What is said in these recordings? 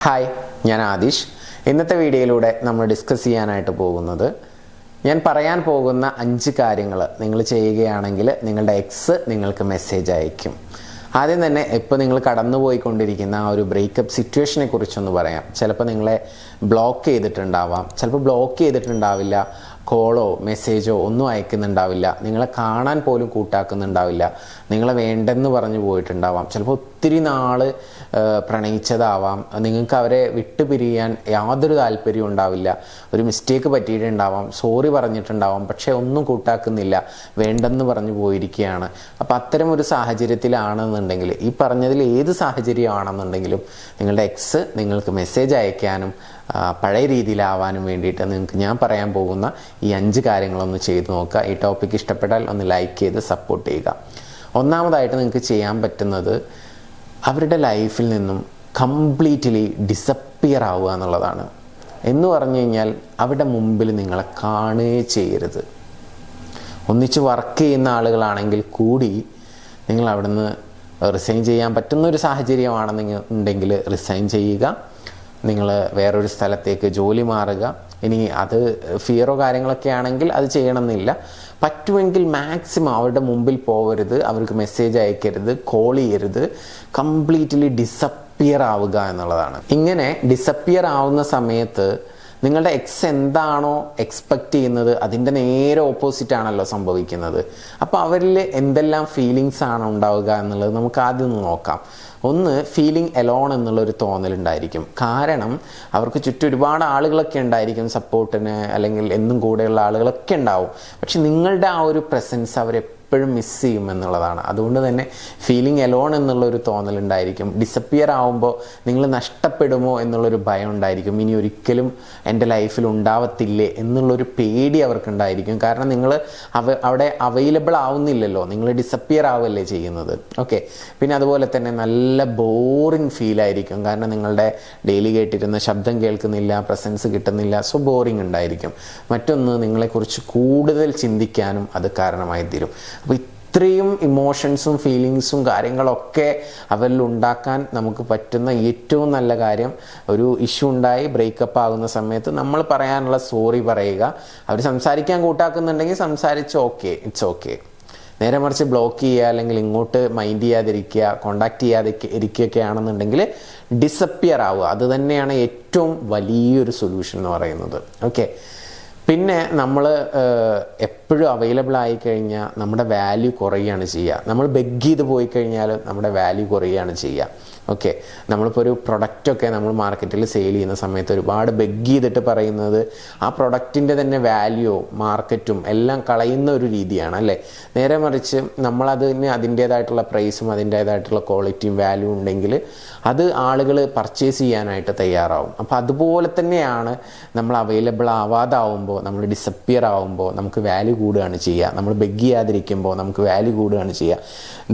Hi, ഞാൻ ആദിഷ്. ഇന്നത്തെ വീഡിയോയിലൂടെ നമ്മൾ ഡിസ്കസ് ചെയ്യാനായിട്ട് പോകുന്നത്, ഞാൻ പറയാൻ പോകുന്ന 5 കാര്യങ്ങൾ നിങ്ങൾ ചെയ്യുകയാണെങ്കിൽ നിങ്ങളുടെ എക്സ് നിങ്ങൾക്ക് മെസ്സേജ് അയക്കും. ആദ്യം തന്നെ ഇപ്പോൾ നിങ്ങൾ കടന്നുപോയിക്കൊണ്ടിരിക്കുന്ന ആ ഒരു ബ്രേക്കപ്പ് സിറ്റുവേഷനെ കുറിച്ചൊന്ന് പറയാം. ചിലപ്പോൾ നിങ്ങളെ ബ്ലോക്ക് ചെയ്തിട്ടുണ്ടാവാം, ചിലപ്പോൾ ബ്ലോക്ക് ചെയ്തിട്ടുണ്ടാവില്ല, കോളോ മെസ്സേജോ ഒന്നും അയക്കുന്നുണ്ടാവില്ല, നിങ്ങളെ കാണാൻ പോലും കൂട്ടാക്കുന്നുണ്ടാവില്ല, നിങ്ങളെ വേണ്ടെന്ന് പറഞ്ഞു പോയിട്ടുണ്ടാവാം, ചിലപ്പോൾ ഒത്തിരി നാൾ പ്രണയിച്ചതാവാം, നിങ്ങൾക്ക് അവരെ വിട്ടുപിരിയാൻ യാതൊരു താല്പര്യവും ഉണ്ടാവില്ല, ഒരു മിസ്റ്റേക്ക് പറ്റിയിട്ടുണ്ടാവാം, സോറി പറഞ്ഞിട്ടുണ്ടാവാം, പക്ഷേ ഒന്നും കൂട്ടാക്കുന്നില്ല, വേണ്ടെന്ന് പറഞ്ഞു പോയിരിക്കുകയാണ്. അപ്പോൾ അത്തരം ഒരു സാഹചര്യത്തിലാണെന്നുണ്ടെങ്കിൽ, ഈ പറഞ്ഞതിൽ ഏത് സാഹചര്യമാണെന്നുണ്ടെങ്കിലും നിങ്ങളുടെ എക്സ് നിങ്ങൾക്ക് മെസ്സേജ് അയക്കാനും പഴയ രീതിയിലാവാനും വേണ്ടിയിട്ട് നിങ്ങൾക്ക് ഞാൻ പറയാൻ പോകുന്ന ഈ 5 കാര്യങ്ങളൊന്ന് ചെയ്ത് നോക്കുക. ഈ ടോപ്പിക്ക് ഇഷ്ടപ്പെട്ടാൽ ഒന്ന് ലൈക്ക് ചെയ്ത് സപ്പോർട്ട് ചെയ്യുക. ഒന്നാമതായിട്ട് നിങ്ങൾക്ക് ചെയ്യാൻ പറ്റുന്നത് അവരുടെ ലൈഫിൽ നിന്നും കംപ്ലീറ്റ്ലി ഡിസപ്പിയർ ആവുക എന്നുള്ളതാണ്. എന്ന് പറഞ്ഞു കഴിഞ്ഞാൽ അവരുടെ മുമ്പിൽ നിങ്ങളെ കാണുകയേ ചെയ്യരുത്. ഒന്നിച്ച് വർക്ക് ചെയ്യുന്ന ആളുകളാണെങ്കിൽ കൂടി നിങ്ങൾ അവിടുന്ന് റിസൈൻ ചെയ്യാൻ പറ്റുന്ന ഒരു സാഹചര്യമാണെന്നുണ്ടെങ്കിൽ റിസൈൻ ചെയ്യുക. നിങ്ങൾ വേറൊരു സ്ഥലത്തേക്ക് ജോലി മാറുക. ഇനി അത് ഫിയറോ കാര്യങ്ങളൊക്കെ ആണെങ്കിൽ അത് ചെയ്യണമെന്നില്ല. പറ്റുമെങ്കിൽ മാക്സിമം അവരുടെ മുമ്പിൽ പോകരുത്, അവർക്ക് മെസ്സേജ് അയക്കരുത്, കോൾ ചെയ്യരുത്. കംപ്ലീറ്റ്ലി ഡിസപ്പിയർ ആവുക എന്നുള്ളതാണ്. ഇങ്ങനെ ഡിസപ്പിയർ ആവുന്ന സമയത്ത് നിങ്ങളുടെ എക്സ് എന്താണോ എക്സ്പെക്റ്റ് ചെയ്യുന്നത് അതിൻ്റെ നേരെ ഓപ്പോസിറ്റ് ആണല്ലോ സംഭവിക്കുന്നത്. അപ്പോൾ അവരിൽ എന്തെല്ലാം ഫീലിങ്സ് ആണ് ഉണ്ടാവുക എന്നുള്ളത് നമുക്ക് ആദ്യം ഒന്ന് നോക്കാം. ഒന്ന്, ഫീലിംഗ് എലോൺ എന്നുള്ളൊരു തോന്നലുണ്ടായിരിക്കും. കാരണം അവർക്ക് ചുറ്റും ഒരുപാട് ആളുകളൊക്കെ ഉണ്ടായിരിക്കും സപ്പോർട്ടിന്, അല്ലെങ്കിൽ എന്നും കൂടെയുള്ള ആളുകളൊക്കെ ഉണ്ടാവും. പക്ഷെ നിങ്ങളുടെ ആ ഒരു പ്രസൻസ് അവരെപ്പോഴും മിസ് ചെയ്യും എന്നുള്ളതാണ്. അതുകൊണ്ട് തന്നെ ഫീലിംഗ് എലോൺ എന്നുള്ളൊരു തോന്നലുണ്ടായിരിക്കും. ഡിസപ്പിയർ ആവുമ്പോൾ നിങ്ങൾ നഷ്ടപ്പെടുമോ എന്നുള്ളൊരു ഭയം ഉണ്ടായിരിക്കും. ഇനി ഒരിക്കലും എൻ്റെ ലൈഫിൽ ഉണ്ടാവത്തില്ലേ എന്നുള്ളൊരു പേടി അവർക്കുണ്ടായിരിക്കും. കാരണം നിങ്ങൾ അവിടെ അവൈലബിൾ ആവുന്നില്ലല്ലോ, നിങ്ങൾ ഡിസപ്പിയർ ആവുകയല്ലേ ചെയ്യുന്നത്. ഓക്കെ. പിന്നെ അതുപോലെ തന്നെ നല്ല ബോറിങ് ഫീലായിരിക്കും. കാരണം നിങ്ങളുടെ ഡെയിലി കേട്ടിരുന്ന ശബ്ദം കേൾക്കുന്നില്ല, പ്രസൻസ് കിട്ടുന്നില്ല, സോ ബോറിങ് ഉണ്ടായിരിക്കും. മറ്റൊന്ന്, നിങ്ങളെക്കുറിച്ച് കൂടുതൽ ചിന്തിക്കാനും അത് കാരണമായി തീരും. അപ്പോൾ ഇത്രയും ഇമോഷൻസും ഫീലിങ്സും കാര്യങ്ങളൊക്കെ അവരിൽ ഉണ്ടാക്കാൻ നമുക്ക് പറ്റുന്ന ഏറ്റവും നല്ല കാര്യം, ഒരു ഇഷ്യൂ ഉണ്ടായി ബ്രേക്കപ്പ് ആകുന്ന സമയത്ത് നമ്മൾ പറയാനുള്ള സോറി പറയുക. അവർ സംസാരിക്കാൻ കൂട്ടാക്കുന്നുണ്ടെങ്കിൽ സംസാരിച്ച് ഓക്കെ, ഇറ്റ്സ് ഓക്കെ. നേരെ മറിച്ച് ബ്ലോക്ക് ചെയ്യുക, അല്ലെങ്കിൽ ഇങ്ങോട്ട് മൈൻഡ് ചെയ്യാതിരിക്കുക, കോണ്ടാക്ട് ചെയ്യാതെ ഇരിക്കുകയൊക്കെ ആണെന്നുണ്ടെങ്കിൽ ഡിസപ്പിയർ ആവുക. അത് തന്നെയാണ് ഏറ്റവും വലിയൊരു സൊല്യൂഷൻ എന്ന് പറയുന്നത്. ഓക്കെ. പിന്നെ നമ്മൾ എപ്പോഴും അവൈലബിൾ ആയിക്കഴിഞ്ഞാൽ നമ്മുടെ വാല്യൂ കുറയുകയാണ് ചെയ്യുക. നമ്മൾ ബെഗ് ചെയ്ത് പോയി കഴിഞ്ഞാൽ നമ്മുടെ വാല്യൂ കുറയുകയാണ് ചെയ്യുക. ഓക്കെ. നമ്മളിപ്പോൾ ഒരു പ്രൊഡക്റ്റൊക്കെ നമ്മൾ മാർക്കറ്റിൽ സെയിൽ ചെയ്യുന്ന സമയത്ത് ഒരുപാട് ബെഗ് ചെയ്തിട്ട് പറയുന്നത് ആ പ്രൊഡക്റ്റിൻ്റെ തന്നെ വാല്യൂ മാർക്കറ്റും എല്ലാം കളയുന്ന ഒരു രീതിയാണ് അല്ലേ. നേരെ മറിച്ച് നമ്മളതിന് അതിൻ്റേതായിട്ടുള്ള പ്രൈസും അതിൻ്റേതായിട്ടുള്ള ക്വാളിറ്റിയും വാല്യൂ ഉണ്ടെങ്കിൽ അത് ആളുകൾ പർച്ചേസ് ചെയ്യാനായിട്ട് തയ്യാറാവും. അപ്പോൾ അതുപോലെ തന്നെയാണ് നമ്മൾ അവൈലബിൾ ആവാതാവുമ്പോൾ, നമ്മൾ ഡിസപ്പിയർ ആവുമ്പോൾ നമുക്ക് വാല്യൂ കൂടുകയാണ് ചെയ്യുക. നമ്മൾ ബെഗ് ചെയ്യാതിരിക്കുമ്പോൾ നമുക്ക് വാല്യൂ കൂടുകയാണ് ചെയ്യുക.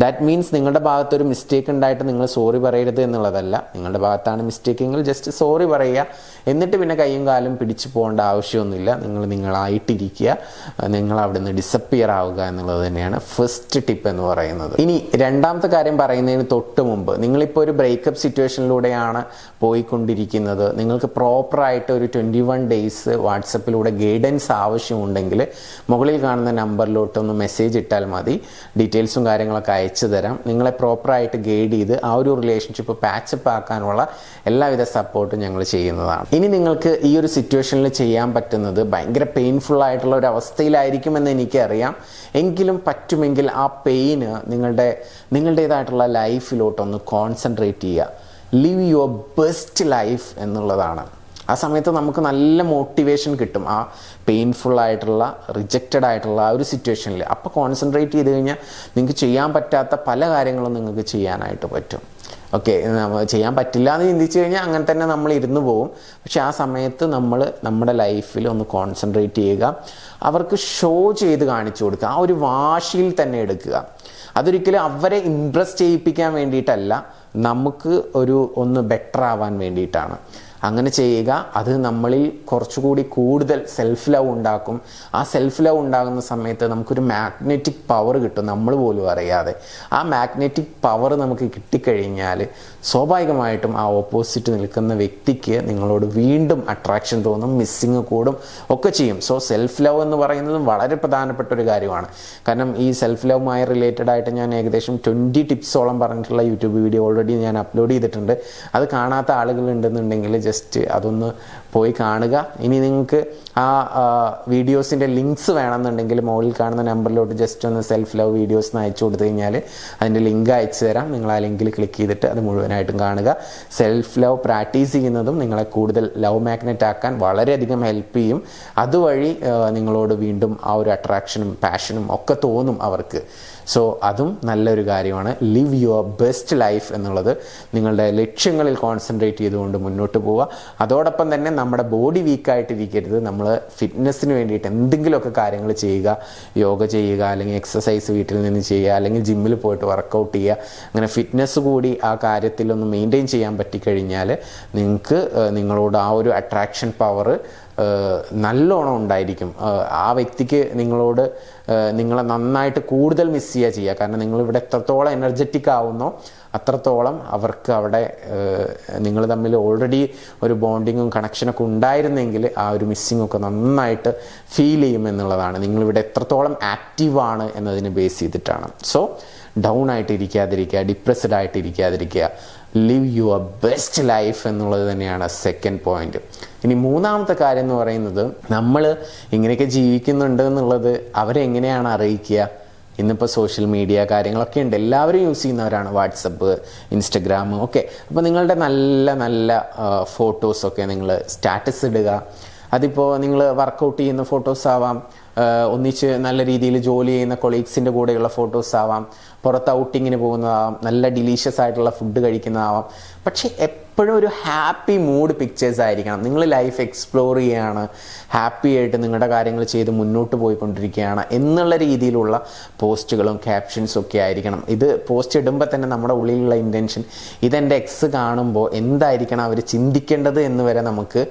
ദാറ്റ് മീൻസ് നിങ്ങളുടെ ഭാഗത്തൊരു മിസ്റ്റേക്ക് ഉണ്ടായിട്ട് നിങ്ങൾ സോറി പറയരുത് എന്നുള്ളതല്ല. നിങ്ങളുടെ ഭാഗത്താണ് മിസ്റ്റേക്കെങ്കിൽ ജസ്റ്റ് സോറി പറയുക. എന്നിട്ട് പിന്നെ കൈയും കാലും പിടിച്ചു പോകേണ്ട ആവശ്യമൊന്നുമില്ല. നിങ്ങളായിട്ടിരിക്കുക, നിങ്ങൾ അവിടെ നിന്ന് ഡിസപ്പിയർ ആവുക എന്നുള്ളത് തന്നെയാണ് ഫസ്റ്റ് ടിപ്പ് എന്ന് പറയുന്നത്. ഇനി രണ്ടാമത്തെ കാര്യം പറയുന്നതിന് തൊട്ട് മുമ്പ്, നിങ്ങളിപ്പോൾ ഒരു ബ്രേക്കപ്പ് സിറ്റുവേഷനിലൂടെയാണ് പോയിക്കൊണ്ടിരിക്കുന്നത്. നിങ്ങൾക്ക് പ്രോപ്പറായിട്ട് ഒരു 21 ഡേയ്സ് വാട്സപ്പിലൂടെ ഗൈഡൻസ് ആവശ്യമുണ്ടെങ്കിൽ മുകളിൽ കാണുന്ന നമ്പറിലോട്ടൊന്ന് മെസ്സേജ് ഇട്ടാൽ മതി. ഡീറ്റെയിൽസും കാര്യങ്ങളൊക്കെ അയച്ചു തരാം. നിങ്ങളെ പ്രോപ്പറായിട്ട് ഗൈഡ് ചെയ്ത് ആ ഒരു റിലേഷൻഷിപ്പ് പാച്ചപ്പ് ആക്കാനുള്ള എല്ലാവിധ സപ്പോർട്ടും ഞങ്ങൾ ചെയ്യുന്നതാണ്. ഇനി നിങ്ങൾക്ക് ഈ ഒരു സിറ്റുവേഷനിൽ ചെയ്യാൻ പറ്റുന്നത്, ഭയങ്കര പെയിൻഫുൾ ആയിട്ടുള്ള ഒരു അവസ്ഥയിലായിരിക്കുമെന്ന് എനിക്കറിയാം, എങ്കിലും പറ്റുമെങ്കിൽ ആ പെയിന് നിങ്ങളുടേതായിട്ടുള്ള ലൈഫിലോട്ടൊന്ന് കോൺസെൻട്രേറ്റ് ചെയ്യുക. ലിവ് യുവർ ബെസ്റ്റ് ലൈഫ് എന്നുള്ളതാണ്. ആ സമയത്ത് നമുക്ക് നല്ല മോട്ടിവേഷൻ കിട്ടും ആ പെയിൻഫുൾ ആയിട്ടുള്ള, റിജക്റ്റഡ് ആയിട്ടുള്ള ആ ഒരു സിറ്റുവേഷനിൽ. അപ്പോൾ കോൺസെൻട്രേറ്റ് ചെയ്ത് കഴിഞ്ഞാൽ നിങ്ങൾക്ക് ചെയ്യാൻ പറ്റാത്ത പല കാര്യങ്ങളും നിങ്ങൾക്ക് ചെയ്യാനായിട്ട് പറ്റും. ഓക്കെ. ചെയ്യാൻ പറ്റില്ല എന്ന് ചിന്തിച്ചു കഴിഞ്ഞാൽ അങ്ങനെ തന്നെ നമ്മൾ ഇരുന്ന് പോവും. പക്ഷെ ആ സമയത്ത് നമ്മൾ നമ്മുടെ ലൈഫിൽ ഒന്ന് കോൺസെൻട്രേറ്റ് ചെയ്യുക. അവർക്ക് ഷോ ചെയ്ത് കാണിച്ചു കൊടുക്കുക. ആ ഒരു വാശിയിൽ തന്നെ എടുക്കുക. അതൊരിക്കലും അവരെ ഇംപ്രസ് ചെയ്യിപ്പിക്കാൻ വേണ്ടിയിട്ടല്ല, നമുക്ക് ഒന്ന് ബെറ്റർ ആവാൻ വേണ്ടിയിട്ടാണ്. അങ്ങനെ ചെയ്യുക. അത് നമ്മളിൽ കുറച്ചുകൂടി കൂടുതൽ സെൽഫ് ലവ് ഉണ്ടാക്കും. ആ സെൽഫ് ലവ് ഉണ്ടാകുന്ന സമയത്ത് നമുക്കൊരു മാഗ്നറ്റിക് പവർ കിട്ടും, നമ്മൾ പോലും അറിയാതെ. ആ മാഗ്നറ്റിക് പവർ നമുക്ക് കിട്ടിക്കഴിഞ്ഞാൽ സ്വാഭാവികമായിട്ടും ആ ഓപ്പോസിറ്റ് നിൽക്കുന്ന വ്യക്തിക്ക് നിങ്ങളോട് വീണ്ടും അട്രാക്ഷൻ തോന്നും, മിസ്സിങ് കൂടും ഒക്കെ ചെയ്യും. സോ സെൽഫ് ലവ് എന്ന് പറയുന്നത് വളരെ പ്രധാനപ്പെട്ട ഒരു കാര്യമാണ്. കാരണം ഈ സെൽഫ് ലവുമായി റിലേറ്റഡ് ആയിട്ട് ഞാൻ ഏകദേശം 20 ടിപ്സോളം പറഞ്ഞിട്ടുള്ള യൂട്യൂബ് വീഡിയോ ഓൾറെഡി ഞാൻ അപ്ലോഡ് ചെയ്തിട്ടുണ്ട്. അത് കാണാത്ത ആളുകൾ ഉണ്ടെന്നുണ്ടെങ്കിൽ ജസ്റ്റ് അതൊന്ന് പോയി കാണുക. ഇനി നിങ്ങൾക്ക് ആ വീഡിയോസിൻ്റെ ലിങ്ക്സ് വേണമെന്നുണ്ടെങ്കിൽ മുകളിൽ കാണുന്ന നമ്പറിലോട്ട് ജസ്റ്റ് ഒന്ന് സെൽഫ് ലവ് വീഡിയോസ് അയച്ചു കൊടുത്തു കഴിഞ്ഞാൽ അതിൻ്റെ ലിങ്ക് അയച്ചു തരാം. നിങ്ങൾ ആ ലിങ്കിൽ ക്ലിക്ക് ചെയ്തിട്ട് അത് മുഴുവനായിട്ടും കാണുക. സെൽഫ് ലവ് പ്രാക്ടീസ് ചെയ്യുന്നതും നിങ്ങളെ കൂടുതൽ ലവ് മാഗ്നറ്റ് ആക്കാൻ വളരെയധികം ഹെൽപ്പ് ചെയ്യും. അതുവഴി നിങ്ങളോട് വീണ്ടും ആ ഒരു അട്രാക്ഷനും പാഷനും ഒക്കെ തോന്നും അവർക്ക്. സോ അതും നല്ലൊരു കാര്യമാണ്. ലിവ് യുവർ ബെസ്റ്റ് ലൈഫ് എന്നുള്ളത് നിങ്ങളുടെ ലക്ഷ്യങ്ങളിൽ കോൺസെൻട്രേറ്റ് ചെയ്തുകൊണ്ട് മുന്നോട്ട് പോവുക. അതോടൊപ്പം തന്നെ നമ്മുടെ ബോഡി വീക്കായിട്ടിരിക്കരുത്. നമ്മൾ ഫിറ്റ്നസ്സിന് വേണ്ടിയിട്ട് എന്തെങ്കിലുമൊക്കെ കാര്യങ്ങൾ ചെയ്യുക. യോഗ ചെയ്യുക, അല്ലെങ്കിൽ എക്സസൈസ് വീട്ടിൽ നിന്ന് ചെയ്യുക, അല്ലെങ്കിൽ ജിമ്മിൽ പോയിട്ട് വർക്കൗട്ട് ചെയ്യുക. അങ്ങനെ ഫിറ്റ്നസ് കൂടി ആ കാര്യത്തിലൊന്ന് മെയിൻറ്റെയിൻ ചെയ്യാൻ പറ്റിക്കഴിഞ്ഞാൽ നിങ്ങൾക്ക് നിങ്ങളോട് ആ ഒരു അട്രാക്ഷൻ പവർ നല്ലോണം ഉണ്ടായിരിക്കും. ആ വ്യക്തിക്ക് നിങ്ങളെ നന്നായിട്ട് കൂടുതൽ മിസ് ചെയ്യുക. കാരണം നിങ്ങളിവിടെ എത്രത്തോളം എനർജറ്റിക് ആവുന്നോ അത്രത്തോളം അവർക്ക് അവിടെ നിങ്ങൾ തമ്മിൽ ഓൾറെഡി ഒരു ബോണ്ടിങ്ങും കണക്ഷനൊക്കെ ഉണ്ടായിരുന്നെങ്കിൽ ആ ഒരു മിസ്സിങ് ഒക്കെ നന്നായിട്ട് ഫീൽ ചെയ്യും എന്നുള്ളതാണ്. നിങ്ങളിവിടെ എത്രത്തോളം ആക്റ്റീവാണ് എന്നതിനെ ബേസ് ചെയ്തിട്ടാണ്. സോ ഡൗൺ ആയിട്ട് ഇരിക്കാതിരിക്കുക, ഡിപ്രസ്ഡ് ആയിട്ട് ഇരിക്കാതിരിക്കുക. ലിവ് യുവർ ബെസ്റ്റ് ലൈഫ് എന്നുള്ളത് തന്നെയാണ് സെക്കൻഡ് പോയിന്റ്. ഇനി മൂന്നാമത്തെ കാര്യം എന്ന് പറയുന്നത്, നമ്മൾ ഇങ്ങനെയൊക്കെ ജീവിക്കുന്നുണ്ട് എന്നുള്ളത് അവരെങ്ങനെയാണ് അറിയിക്കുക? ഇന്നിപ്പോൾ സോഷ്യൽ മീഡിയ കാര്യങ്ങളൊക്കെ ഉണ്ട്, എല്ലാവരും യൂസ് ചെയ്യുന്നവരാണ്, വാട്സപ്പ്, ഇൻസ്റ്റഗ്രാം ഒക്കെ. അപ്പോൾ നിങ്ങളുടെ നല്ല നല്ല ഫോട്ടോസൊക്കെ നിങ്ങൾ സ്റ്റാറ്റസ് ഇടുക. അതിപ്പോൾ നിങ്ങൾ വർക്കൗട്ട് ചെയ്യുന്ന ഫോട്ടോസ് ആവാം, ഒന്നിച്ച് നല്ല രീതിയിൽ ജോലി ചെയ്യുന്ന കൊളീഗ്സിൻ്റെ കൂടെയുള്ള ഫോട്ടോസ് ആവാം, പുറത്ത് ഔട്ടിങ്ങിന് പോകുന്നതാവാം, നല്ല ഡിലീഷ്യസ് ആയിട്ടുള്ള ഫുഡ് കഴിക്കുന്നതാവാം. പക്ഷേ എപ്പോഴും ഒരു ഹാപ്പി മൂഡ് പിക്ചേഴ്സ് ആയിരിക്കണം. നിങ്ങൾ ലൈഫ് എക്സ്പ്ലോർ ചെയ്യുകയാണ്, ഹാപ്പി ആയിട്ട് നിങ്ങളുടെ കാര്യങ്ങൾ ചെയ്ത് മുന്നോട്ട് പോയിക്കൊണ്ടിരിക്കുകയാണ് എന്നുള്ള രീതിയിലുള്ള പോസ്റ്റുകളും ക്യാപ്ഷൻസും ഒക്കെ ആയിരിക്കണം. ഇത് പോസ്റ്റ് ഇടുമ്പോൾ തന്നെ നമ്മുടെ ഉള്ളിലുള്ള ഇൻറ്റൻഷൻ, ഇതെൻ്റെ എക്സ് കാണുമ്പോൾ എന്തായിരിക്കണം അവർ ചിന്തിക്കേണ്ടത് എന്ന് വരെ നമുക്ക്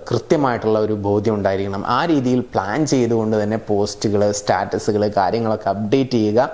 കൃത്യമായിട്ടുള്ള ഒരു ബോധ്യം ഉണ്ടായിരിക്കണം. ആ രീതിയിൽ പ്ലാൻ ചെയ്തുകൊണ്ട് തന്നെ പോസ്റ്റുകൾ, സ്റ്റാറ്റസുകൾ, കാര്യങ്ങളൊക്കെ അപ്ഡേറ്റ് ചെയ്യുക.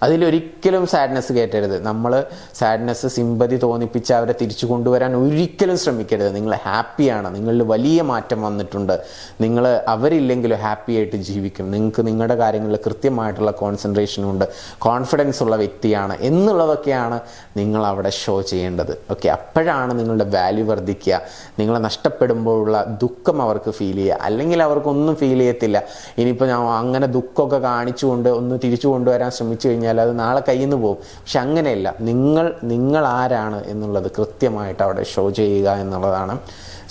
അതിലൊരിക്കലും സാഡ്നെസ് കയറ്റരുത്. നമ്മൾ സാഡ്നെസ്, സിമ്പതി തോന്നിപ്പിച്ച് അവരെ തിരിച്ചു കൊണ്ടുവരാൻ ഒരിക്കലും ശ്രമിക്കരുത്. നിങ്ങൾ ഹാപ്പിയാണ്, നിങ്ങളിൽ വലിയ മാറ്റം വന്നിട്ടുണ്ട്, നിങ്ങൾ അവരില്ലെങ്കിലും ഹാപ്പി ആയിട്ട് ജീവിക്കും, നിങ്ങൾക്ക് നിങ്ങളുടെ കാര്യങ്ങളിൽ കൃത്യമായിട്ടുള്ള കോൺസെൻട്രേഷനുണ്ട്, കോൺഫിഡൻസ് ഉള്ള വ്യക്തിയാണ് എന്നുള്ളതൊക്കെയാണ് നിങ്ങൾ അവിടെ ഷോ ചെയ്യേണ്ടത്. ഓക്കെ, അപ്പോഴാണ് നിങ്ങളുടെ വാല്യൂ വർദ്ധിക്കുക. നിങ്ങളെ നഷ്ടപ്പെടുമ്പോഴുള്ള ദുഃഖം അവർക്ക് ഫീൽ ചെയ്യുക, അല്ലെങ്കിൽ അവർക്കൊന്നും ഫീൽ ചെയ്യത്തില്ല. ഇനിയിപ്പോൾ ഞാൻ അങ്ങനെ ദുഃഖമൊക്കെ കാണിച്ചുകൊണ്ട് ഒന്ന് തിരിച്ചു കൊണ്ടുവരാൻ ശ്രമിച്ചു കഴിഞ്ഞാൽ അത് നാളെ കയ്യിൽ നിന്ന് പോകും. പക്ഷെ അങ്ങനെയല്ല, നിങ്ങൾ ആരാണ് എന്നുള്ളത് കൃത്യമായിട്ട് അവിടെ ഷോ ചെയ്യുക എന്നുള്ളതാണ്.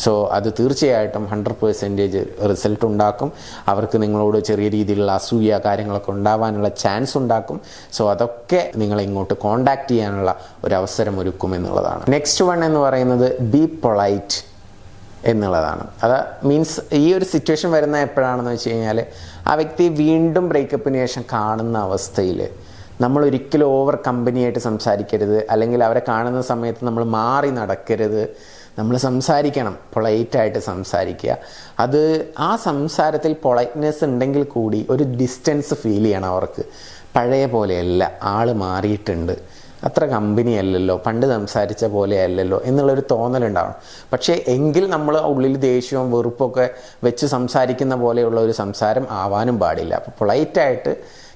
സോ അത് തീർച്ചയായിട്ടും 100% റിസൾട്ട് ഉണ്ടാക്കും. അവർക്ക് നിങ്ങളോട് ചെറിയ രീതിയിലുള്ള അസൂയ കാര്യങ്ങളൊക്കെ ഉണ്ടാവാനുള്ള ചാൻസ് ഉണ്ടാക്കും. സോ അതൊക്കെ നിങ്ങളെ ഇങ്ങോട്ട് കോണ്ടാക്ട് ചെയ്യാനുള്ള ഒരു അവസരം ഒരുക്കും എന്നുള്ളതാണ്. നെക്സ്റ്റ് വൺ എന്ന് പറയുന്നത് ബി പൊളൈറ്റ് എന്നുള്ളതാണ്. അത് മീൻസ് ഈ ഒരു സിറ്റുവേഷൻ വരുന്ന എപ്പോഴാണെന്ന് വെച്ച് കഴിഞ്ഞാൽ, ആ വ്യക്തി വീണ്ടും ബ്രേക്കപ്പിന് ശേഷം കാണുന്ന അവസ്ഥയിൽ നമ്മൾ ഒരിക്കലും ഓവർ കമ്പനിയായിട്ട് സംസാരിക്കരുത്, അല്ലെങ്കിൽ അവരെ കാണുന്ന സമയത്ത് നമ്മൾ മാറി നടക്കരുത്. നമ്മൾ സംസാരിക്കണം, പൊളൈറ്റായിട്ട് സംസാരിക്കുക. അത് ആ സംസാരത്തിൽ പൊളൈറ്റ്നെസ് ഉണ്ടെങ്കിൽ കൂടി ഒരു ഡിസ്റ്റൻസ് ഫീൽ ചെയ്യണം അവർക്ക്. പഴയ പോലെയല്ല, ആൾ മാറിയിട്ടുണ്ട്, അത്ര കമ്പനി അല്ലല്ലോ, പണ്ട് സംസാരിച്ച പോലെ അല്ലല്ലോ എന്നുള്ളൊരു തോന്നലുണ്ടാവണം. പക്ഷേ എങ്കിൽ നമ്മൾ ഉള്ളിൽ ദേഷ്യവും വെറുപ്പൊക്കെ വെച്ച് സംസാരിക്കുന്ന പോലെയുള്ള ഒരു സംസാരം ആവാനും പാടില്ല. അപ്പോൾ പൊളൈറ്റായിട്ട്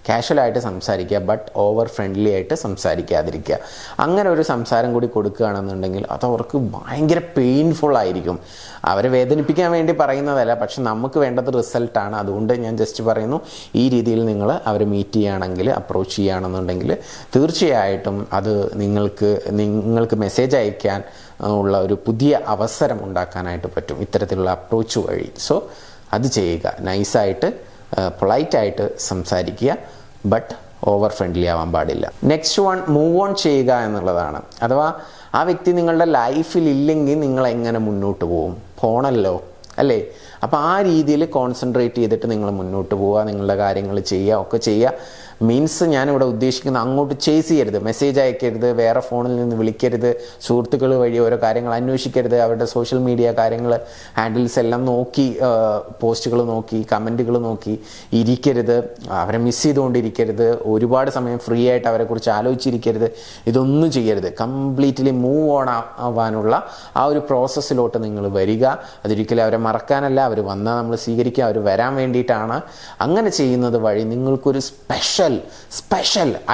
കാഷ്വലായിട്ട് സംസാരിക്കുക, ബട്ട് ഓവർ ഫ്രണ്ട്ലി ആയിട്ട് സംസാരിക്കാതിരിക്കുക. അങ്ങനെ ഒരു സംസാരം കൂടി കൊടുക്കുകയാണെന്നുണ്ടെങ്കിൽ അത് അവർക്ക് ഭയങ്കര പെയിൻഫുൾ ആയിരിക്കും. അവരെ വേദനിപ്പിക്കാൻ വേണ്ടി പറയുന്നതല്ല, പക്ഷെ നമുക്ക് വേണ്ടത് റിസൾട്ടാണ്. അതുകൊണ്ട് ഞാൻ ജസ്റ്റ് പറയുന്നു, ഈ രീതിയിൽ നിങ്ങൾ അവരെ മീറ്റ് ചെയ്യുകയാണെങ്കിൽ, അപ്രോച്ച് ചെയ്യുകയാണെന്നുണ്ടെങ്കിൽ തീർച്ചയായിട്ടും അത് നിങ്ങൾക്ക് മെസ്സേജ് അയക്കാൻ ഉള്ള ഒരു പുതിയ അവസരം ഉണ്ടാക്കാനായിട്ട് പറ്റും ഇത്തരത്തിലുള്ള അപ്രോച്ച് വഴി. സോ അത് ചെയ്യുക, നൈസായിട്ട് പൊളൈറ്റായിട്ട് സംസാരിക്കുക, ബട്ട് ഓവർ ഫ്രണ്ട്ലി ആവാൻ പാടില്ല. നെക്സ്റ്റ് വൺ, മൂവ് ഓൺ ചെയ്യുക എന്നുള്ളതാണ്. അഥവാ ആ വ്യക്തി നിങ്ങളുടെ ലൈഫിൽ ഇല്ലെങ്കിൽ നിങ്ങൾ എങ്ങനെ മുന്നോട്ട് പോകും? പോണല്ലോ അല്ലേ? അപ്പോൾ ആ രീതിയിൽ കോൺസെൻട്രേറ്റ് ചെയ്തിട്ട് നിങ്ങൾ മുന്നോട്ട് പോവുക, നിങ്ങളുടെ കാര്യങ്ങൾ ചെയ്യുക, ഒക്കെ ചെയ്യുക. മീൻസ് ഞാനിവിടെ ഉദ്ദേശിക്കുന്നത് അങ്ങോട്ട് ചേസ് ചെയ്യരുത്, മെസ്സേജ് അയക്കരുത്, വേറെ ഫോണിൽ നിന്ന് വിളിക്കരുത്, സുഹൃത്തുക്കൾ വഴി ഓരോ കാര്യങ്ങൾ അന്വേഷിക്കരുത്, അവരുടെ സോഷ്യൽ മീഡിയ കാര്യങ്ങൾ ഹാൻഡിൽസ് എല്ലാം നോക്കി, പോസ്റ്റുകൾ നോക്കി, കമൻറ്റുകൾ നോക്കി ഇരിക്കരുത്, അവരെ മിസ് ചെയ്തുകൊണ്ടിരിക്കരുത്, ഒരുപാട് സമയം ഫ്രീ ആയിട്ട് അവരെക്കുറിച്ച് ആലോചിച്ചിരിക്കരുത്. ഇതൊന്നും ചെയ്യരുത്. കംപ്ലീറ്റ്ലി മൂവ് ഓൺ ആവാനുള്ള ആ ഒരു പ്രോസസ്സിലോട്ട് നിങ്ങൾ വരിക. അതൊരിക്കലും അവരെ മറക്കാനല്ല, അവർ വന്നാൽ നമ്മൾ സ്വീകരിക്കുക, അവർ വരാൻ വേണ്ടിയിട്ടാണ്. അങ്ങനെ ചെയ്യുന്നത് വഴി നിങ്ങൾക്കൊരു സ്പെഷ്യൽ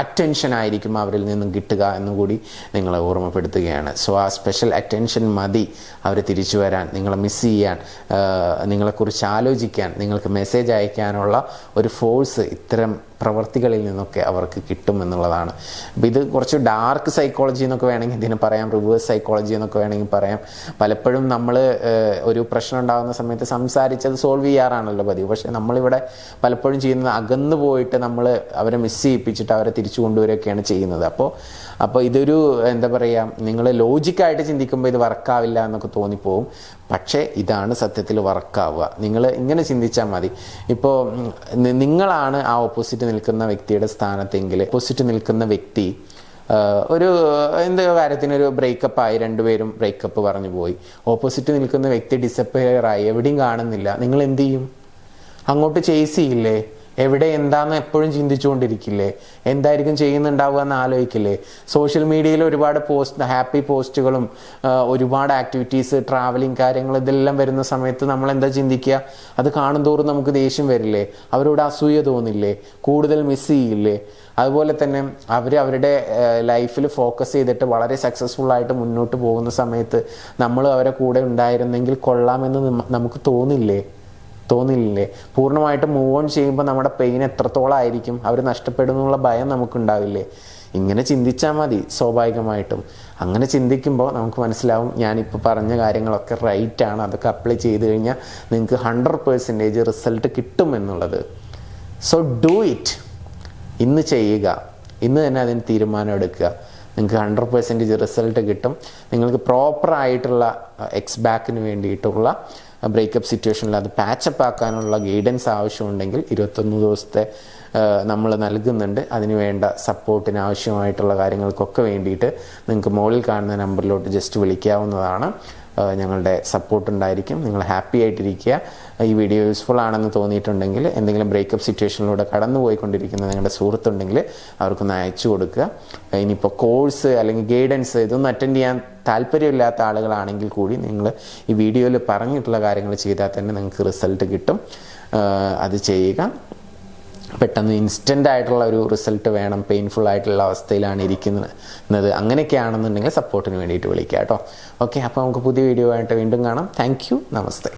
അറ്റൻഷൻ ആയിരിക്കും അവരിൽ നിന്നും കിട്ടുക എന്നും കൂടി നിങ്ങളെ ഓർമ്മപ്പെടുത്തുകയാണ്. സോ ആ സ്പെഷ്യൽ അറ്റൻഷൻ മതി അവർ തിരിച്ചു വരാൻ, നിങ്ങളെ മിസ് ചെയ്യാൻ, നിങ്ങളെക്കുറിച്ച് ആലോചിക്കാൻ, നിങ്ങൾക്ക് മെസ്സേജ് അയക്കാനുള്ള ഒരു ഫോഴ്സ് ഇത്തരം പ്രവർത്തികളിൽ നിന്നൊക്കെ അവർക്ക് കിട്ടുമെന്നുള്ളതാണ്. അപ്പോൾ ഇത് കുറച്ച് ഡാർക്ക് സൈക്കോളജി എന്നൊക്കെ വേണമെങ്കിൽ ഇതിന് പറയാം, റിവേഴ്സ് സൈക്കോളജി എന്നൊക്കെ വേണമെങ്കിൽ പറയാം. പലപ്പോഴും നമ്മൾ ഒരു പ്രശ്നം ഉണ്ടാകുന്ന സമയത്ത് സംസാരിച്ചത് സോൾവ് ചെയ്യാറാണല്ലോ പതിവ്. പക്ഷേ നമ്മളിവിടെ പലപ്പോഴും ചെയ്യുന്നത് അകന്നു പോയിട്ട് നമ്മൾ അവരെ മിസ് ചെയ്യിപ്പിച്ചിട്ട് അവരെ തിരിച്ചു കൊണ്ടുവരികയൊക്കെയാണ് ചെയ്യുന്നത്. അപ്പോൾ ഇതൊരു എന്താ പറയുക, നിങ്ങൾ ലോജിക്കായിട്ട് ചിന്തിക്കുമ്പോൾ ഇത് വർക്കാവില്ല എന്നൊക്കെ തോന്നിപ്പോവും. പക്ഷേ ഇതാണ് സത്യത്തിൽ വർക്കാവുക. നിങ്ങൾ ഇങ്ങനെ ചിന്തിച്ചാൽ മതി. ഇപ്പോൾ നിങ്ങളാണ് ആ ഓപ്പോസിറ്റ് നിൽക്കുന്ന വ്യക്തിയുടെ സ്ഥാനത്തെങ്കിൽ, ഓപ്പോസിറ്റ് നിൽക്കുന്ന വ്യക്തി ഒരു എന്ത് കാര്യത്തിനൊരു ബ്രേക്കപ്പായി, രണ്ടുപേരും ബ്രേക്കപ്പ് പറഞ്ഞു പോയി, ഓപ്പോസിറ്റ് നിൽക്കുന്ന വ്യക്തി ഡിസപ്പിയറായി, എവിടെയും കാണുന്നില്ല, നിങ്ങൾ എന്ത് ചെയ്യും? അങ്ങോട്ട് ചേസ് ചെയ്യില്ലേ? എവിടെ എന്താണെന്ന് എപ്പോഴും ചിന്തിച്ചുകൊണ്ടിരിക്കില്ലേ? എന്തായിരിക്കും ചെയ്യുന്നുണ്ടാവുക എന്ന് ആലോചിക്കില്ലേ? സോഷ്യൽ മീഡിയയിൽ ഒരുപാട് ഹാപ്പി പോസ്റ്റുകളും ഒരുപാട് ആക്ടിവിറ്റീസ്, ട്രാവലിംഗ് കാര്യങ്ങൾ ഇതെല്ലാം വരുന്ന സമയത്ത് നമ്മൾ എന്താ ചിന്തിക്കുക? അത് കാണും തോറും നമുക്ക് ദേഷ്യം വരില്ലേ? അവരോട് അസൂയ തോന്നില്ലേ? കൂടുതൽ മിസ് ചെയ്യില്ലേ? അതുപോലെ തന്നെ അവരുടെ ലൈഫിൽ ഫോക്കസ് ചെയ്തിട്ട് വളരെ സക്സസ്ഫുൾ ആയിട്ട് മുന്നോട്ട് പോകുന്ന സമയത്ത് നമ്മൾ അവരെ കൂടെ ഉണ്ടായിരുന്നെങ്കിൽ കൊള്ളാമെന്ന് നമുക്ക് തോന്നില്ലേ? പൂർണ്ണമായിട്ട് മൂവ് ഓൺ ചെയ്യുമ്പോൾ നമ്മുടെ പെയിൻ എത്രത്തോളം ആയിരിക്കും, അവർ നഷ്ടപ്പെടുന്നുള്ള ഭയം നമുക്കുണ്ടാവില്ലേ? ഇങ്ങനെ ചിന്തിച്ചാൽ മതി സ്വാഭാവികമായിട്ടും. അങ്ങനെ ചിന്തിക്കുമ്പോൾ നമുക്ക് മനസ്സിലാവും ഞാനിപ്പോൾ പറഞ്ഞ കാര്യങ്ങളൊക്കെ റൈറ്റാണ്, അതൊക്കെ അപ്ലൈ ചെയ്ത് കഴിഞ്ഞാൽ നിങ്ങൾക്ക് 100% റിസൾട്ട് കിട്ടും എന്നുള്ളത്. So do it. ഇന്ന് ചെയ്യുക, ഇന്ന് തന്നെ അതിന് തീരുമാനം എടുക്കുക. നിങ്ങൾക്ക് 100% റിസൾട്ട് കിട്ടും. നിങ്ങൾക്ക് പ്രോപ്പറായിട്ടുള്ള എക്സ് ബാക്കിന് വേണ്ടിയിട്ടുള്ള ബ്രേക്കപ്പ് സിറ്റുവേഷനിൽ അത് പാച്ചപ്പ് ആക്കാനുള്ള ഗൈഡൻസ് ആവശ്യമുണ്ടെങ്കിൽ 21 ദിവസത്തെ നമ്മൾ നൽകുന്നുണ്ട്. അതിന് വേണ്ട സപ്പോർട്ടിന് ആവശ്യമായിട്ടുള്ള കാര്യങ്ങൾക്കൊക്കെ വേണ്ടിയിട്ട് നിങ്ങൾക്ക് മുകളിൽ കാണുന്ന നമ്പറിലോട്ട് ജസ്റ്റ് വിളിക്കാവുന്നതാണ്. ഞങ്ങളുടെ സപ്പോർട്ട് ഉണ്ടായിരിക്കും. നിങ്ങൾ ഹാപ്പി ആയിട്ടിരിക്കുക. ഈ വീഡിയോ യൂസ്ഫുൾ ആണെന്ന് തോന്നിയിട്ടുണ്ടെങ്കിൽ, എന്തെങ്കിലും ബ്രേക്കപ്പ് സിറ്റുവേഷനിലൂടെ കടന്നു പോയിക്കൊണ്ടിരിക്കുന്ന നിങ്ങളുടെ സുഹൃത്തുണ്ടെങ്കിൽ അവർക്കൊന്ന് അയച്ചു കൊടുക്കുക. ഇനിയിപ്പോൾ കോഴ്സ് അല്ലെങ്കിൽ ഗൈഡൻസ് ഇതൊന്നും അറ്റൻഡ് ചെയ്യാൻ താല്പര്യമില്ലാത്ത ആളുകളാണെങ്കിൽ കൂടി നിങ്ങൾ ഈ വീഡിയോയിൽ പറഞ്ഞിട്ടുള്ള കാര്യങ്ങൾ ചെയ്താൽ തന്നെ നിങ്ങൾക്ക് റിസൾട്ട് കിട്ടും. അത് ചെയ്യുക. പെട്ടെന്ന് ഇൻസ്റ്റൻ്റ് ആയിട്ടുള്ള ഒരു റിസൾട്ട് വേണം, പെയിൻഫുൾ ആയിട്ടുള്ള അവസ്ഥയിലാണ് ഇരിക്കുന്നത്, അങ്ങനെയൊക്കെയാണെന്നുണ്ടെങ്കിൽ സപ്പോർട്ടിന് വേണ്ടിയിട്ട് വിളിക്കുക കേട്ടോ. ഓക്കെ, അപ്പോൾ നമുക്ക് പുതിയ വീഡിയോ ആയിട്ട് വീണ്ടും കാണാം. Thank you. നമസ്തേ.